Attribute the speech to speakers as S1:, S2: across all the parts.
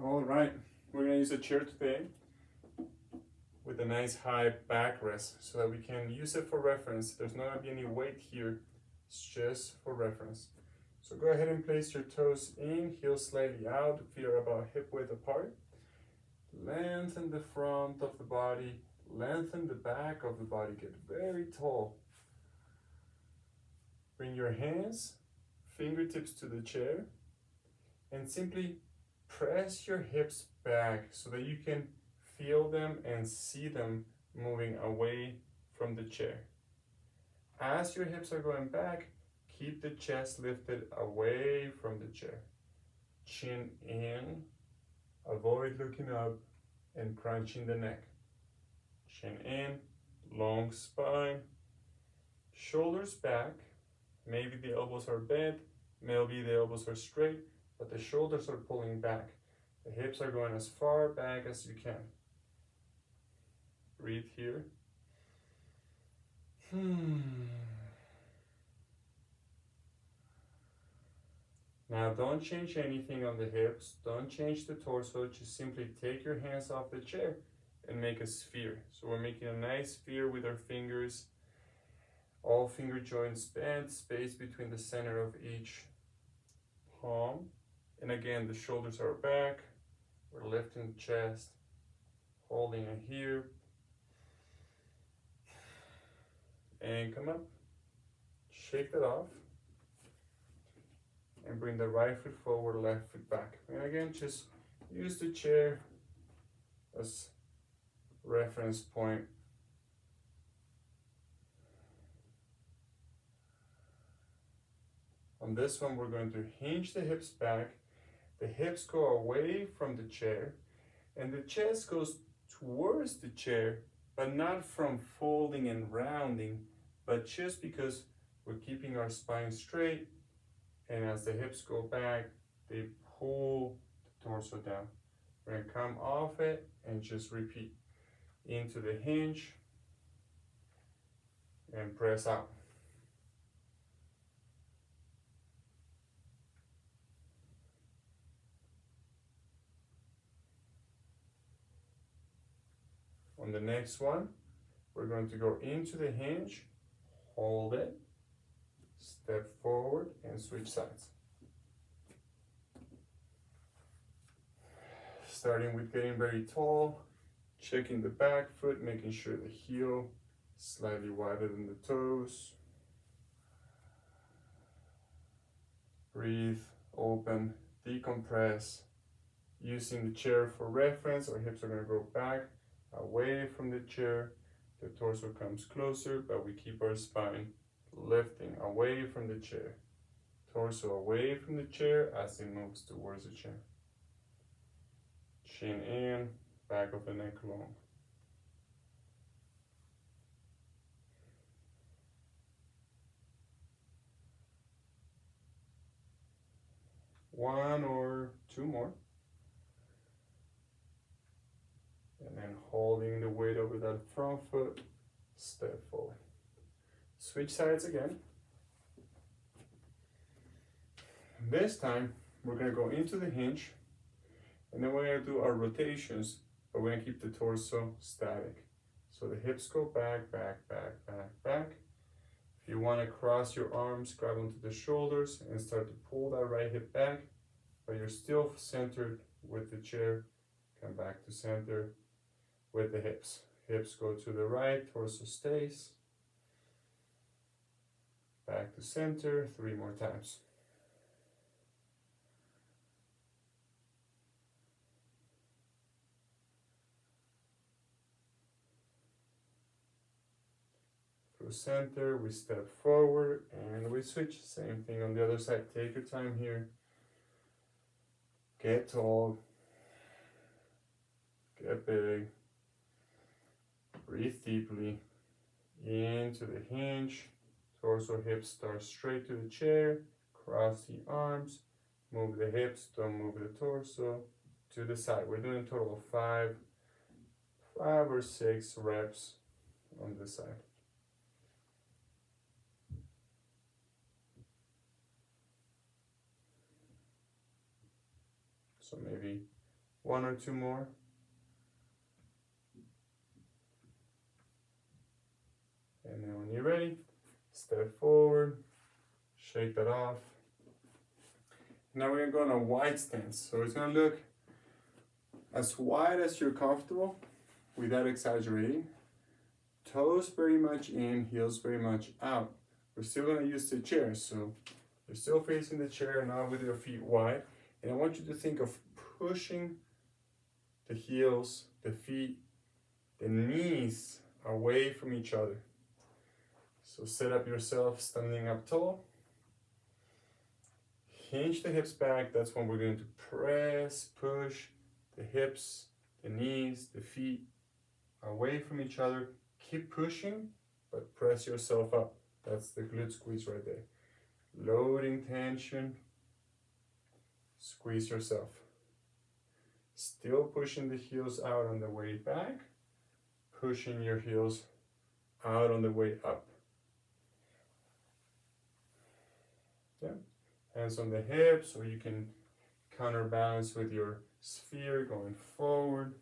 S1: All right, we're gonna use a chair today with a nice high backrest so that we can use it for reference. There's not gonna be any weight here, it's just for reference. So go ahead and place your toes in, heels slightly out, feet are about hip width apart. Lengthen the front of the body, lengthen the back of the body, get very tall. Bring your hands, fingertips to the chair, and simply press your hips back so that you can feel them and see them moving away from the chair. As your hips are going back, keep the chest lifted away from the chair. Chin in, avoid looking up and crunching the neck. Chin in, long spine, shoulders back. Maybe the elbows are bent, maybe the elbows are straight, but the shoulders are pulling back. The hips are going as far back as you can. Breathe here. Now don't change anything on the hips, don't change the torso, just simply take your hands off the chair and make a sphere. So we're making a nice sphere with our fingers, all finger joints bent, space between the center of each palm. And again, the shoulders are back, we're lifting the chest, holding it here, and come up, shake that off, and bring the right foot forward, left foot back. And again, just use the chair as reference point. On this one, we're going to hinge the hips back. The hips go away from the chair, and the chest goes towards the chair, but not from folding and rounding, but just because we're keeping our spine straight, and as the hips go back, they pull the torso down. We're gonna come off it and just repeat. Into the hinge, and press out. On the next one, we're going to go into the hinge, hold it, step forward, and switch sides. Starting with getting very tall, checking the back foot, making sure the heel is slightly wider than the toes. Breathe, open, decompress. Using the chair for reference, our hips are going to go back, away from the chair. The torso comes closer, but we keep our spine lifting away from the chair. Torso away from the chair as it moves towards the chair. Chin in, back of the neck long. One or two more. And then holding the weight over that front foot, step forward. Switch sides again. This time, we're gonna go into the hinge, and then we're gonna do our rotations, but we're gonna keep the torso static. So the hips go back, back, back, back, back. If you wanna cross your arms, grab onto the shoulders and start to pull that right hip back, but you're still centered with the chair. Come back to center with the hips. Hips go to the right, torso stays. Back to center, 3 more times. Through center, we step forward and we switch. Same thing on the other side. Take your time here. Get tall. Get big. Breathe deeply. Into the hinge. Torso, hips start straight to the chair. Cross the arms. Move the hips. Don't move the torso. To the side. We're doing a total of 5 or 6 reps on this side. So maybe One or two more. And then when you're ready, step forward, shake that off. Now we're gonna go on a wide stance. So it's gonna look as wide as you're comfortable without exaggerating. Toes very much in, heels very much out. We're still gonna use the chair, so you're still facing the chair, now with your feet wide. And I want you to think of pushing the heels, the feet, the knees away from each other. So set up yourself standing up tall. Hinge the hips back. That's when we're going to press, push the hips, the knees, the feet away from each other. Keep pushing, but press yourself up. That's the glute squeeze right there. Loading tension. Squeeze yourself. Still pushing the heels out on the way back. Pushing your heels out on the way up. Yeah. Hands on the hips, or you can counterbalance with your sphere going forward.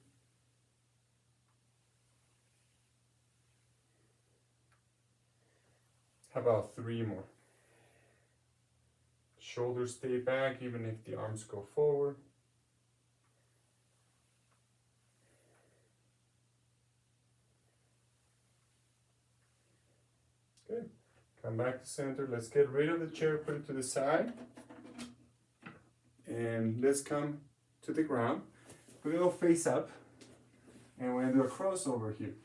S1: How about 3 more? Shoulders stay back even if the arms go forward. Good. Come back to center. Let's get rid of the chair, put it to the side. And let's come to the ground. We're gonna go face up. And we're gonna do a crossover here.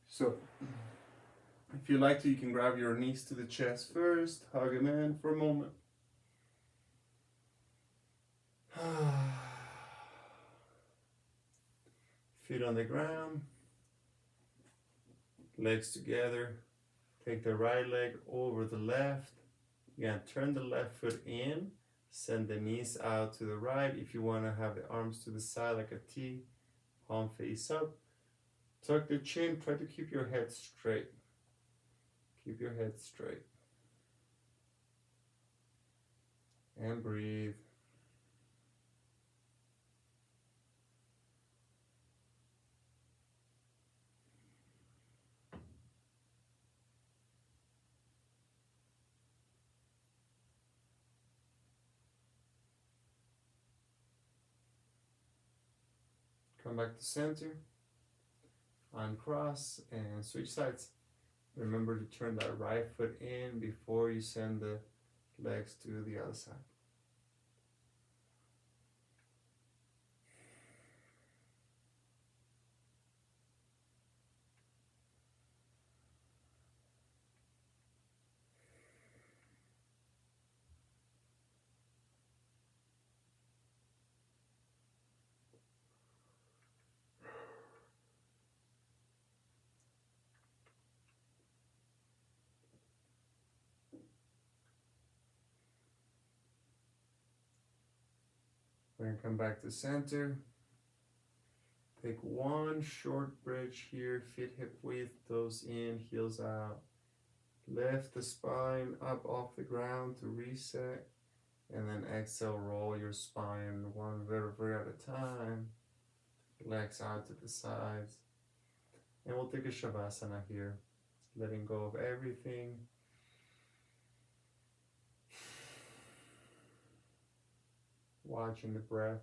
S1: So, if you like to, you can grab your knees to the chest first, hug them in for a moment. Feet on the ground, legs together. Take the right leg over the left. You're gonna turn the left foot in, send the knees out to the right. If you wanna have the arms to the side like a T, palm face up. Tuck the chin, try to keep your head straight. Keep your head straight. And breathe. Come back to center. Uncross and switch sides. Remember to turn that right foot in before you send the legs to the other side. We're gonna come back to center. Take one short bridge here, feet hip width, toes in, heels out. Lift the spine up off the ground to reset. And then exhale, roll your spine one vertebra at a time. Legs out to the sides. And we'll take a Shavasana here. Letting go of everything. Watching the breath.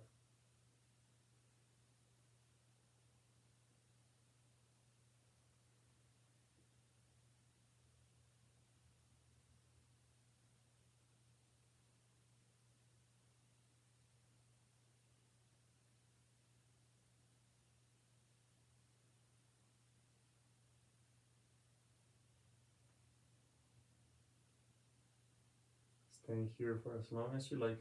S1: Stay here for as long as you like.